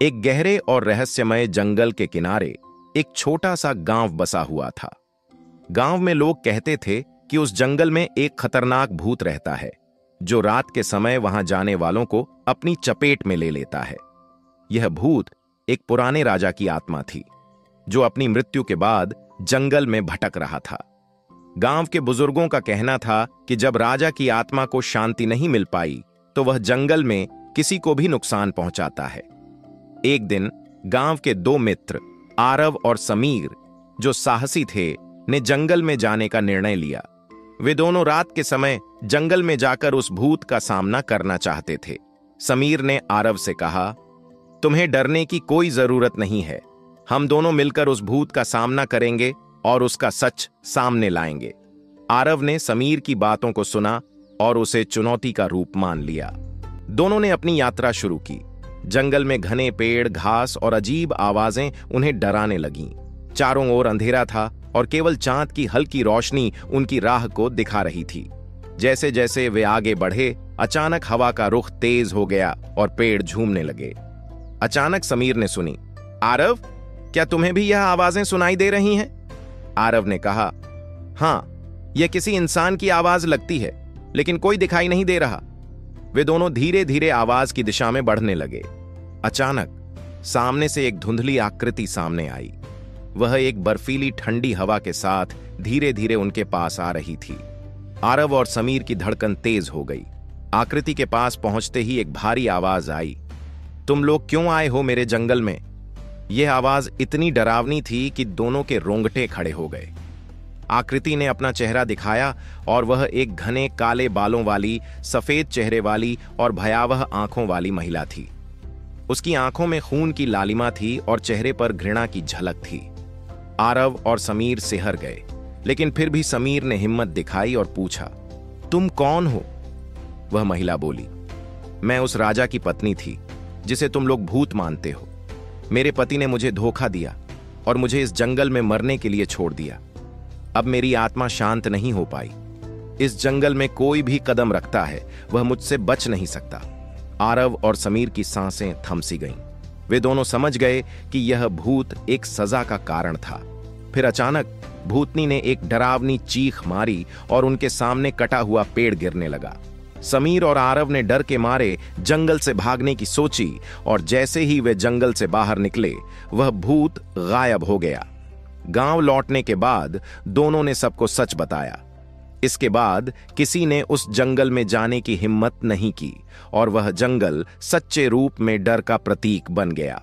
एक गहरे और रहस्यमय जंगल के किनारे एक छोटा सा गांव बसा हुआ था। गांव में लोग कहते थे कि उस जंगल में एक खतरनाक भूत रहता है जो रात के समय वहां जाने वालों को अपनी चपेट में ले लेता है। यह भूत एक पुराने राजा की आत्मा थी जो अपनी मृत्यु के बाद जंगल में भटक रहा था। गांव के बुजुर्गों का कहना था कि जब राजा की आत्मा को शांति नहीं मिल पाई तो वह जंगल में किसी को भी नुकसान पहुंचाता है। एक दिन गांव के दो मित्र आरव और समीर, जो साहसी थे, ने जंगल में जाने का निर्णय लिया। वे दोनों रात के समय जंगल में जाकर उस भूत का सामना करना चाहते थे। समीर ने आरव से कहा, तुम्हें डरने की कोई जरूरत नहीं है, हम दोनों मिलकर उस भूत का सामना करेंगे और उसका सच सामने लाएंगे। आरव ने समीर की बातों को सुना और उसे चुनौती का रूप मान लिया। दोनों ने अपनी यात्रा शुरू की। जंगल में घने पेड़, घास और अजीब आवाजें उन्हें डराने लगीं। चारों ओर अंधेरा था और केवल चांद की हल्की रोशनी उनकी राह को दिखा रही थी। जैसे जैसे वे आगे बढ़े, अचानक हवा का रुख तेज हो गया और पेड़ झूमने लगे। अचानक समीर ने सुनी, आरव, क्या तुम्हें भी यह आवाजें सुनाई दे रही हैं? आरव ने कहा, हां, यह किसी इंसान की आवाज लगती है, लेकिन कोई दिखाई नहीं दे रहा। वे दोनों धीरे धीरे आवाज की दिशा में बढ़ने लगे। अचानक सामने से एक धुंधली आकृति सामने आई। वह एक बर्फीली ठंडी हवा के साथ धीरे धीरे उनके पास आ रही थी। आरव और समीर की धड़कन तेज हो गई। आकृति के पास पहुंचते ही एक भारी आवाज आई, तुम लोग क्यों आए हो मेरे जंगल में? यह आवाज इतनी डरावनी थी कि दोनों के रोंगटे खड़े हो गए। आकृति ने अपना चेहरा दिखाया और वह एक घने काले बालों वाली, सफेद चेहरे वाली और भयावह आंखों वाली महिला थी। उसकी आंखों में खून की लालिमा थी और चेहरे पर घृणा की झलक थी। आरव और समीर सिहर गए, लेकिन फिर भी समीर ने हिम्मत दिखाई और पूछा, तुम कौन हो? वह महिला बोली, मैं उस राजा की पत्नी थी जिसे तुम लोग भूत मानते हो। मेरे पति ने मुझे धोखा दिया और मुझे इस जंगल में मरने के लिए छोड़ दिया। अब मेरी आत्मा शांत नहीं हो पाई। इस जंगल में कोई भी कदम रखता है वह मुझसे बच नहीं सकता। आरव और समीर की सांसें थम सी गईं। वे दोनों समझ गए कि यह भूत एक सजा का कारण था। फिर अचानक भूतनी ने एक डरावनी चीख मारी और उनके सामने कटा हुआ पेड़ गिरने लगा। समीर और आरव ने डर के मारे जंगल से भागने की सोची और जैसे ही वे जंगल से बाहर निकले, वह भूत गायब हो गया। गांव लौटने के बाद दोनों ने सबको सच बताया। इसके बाद किसी ने उस जंगल में जाने की हिम्मत नहीं की और वह जंगल सच्चे रूप में डर का प्रतीक बन गया।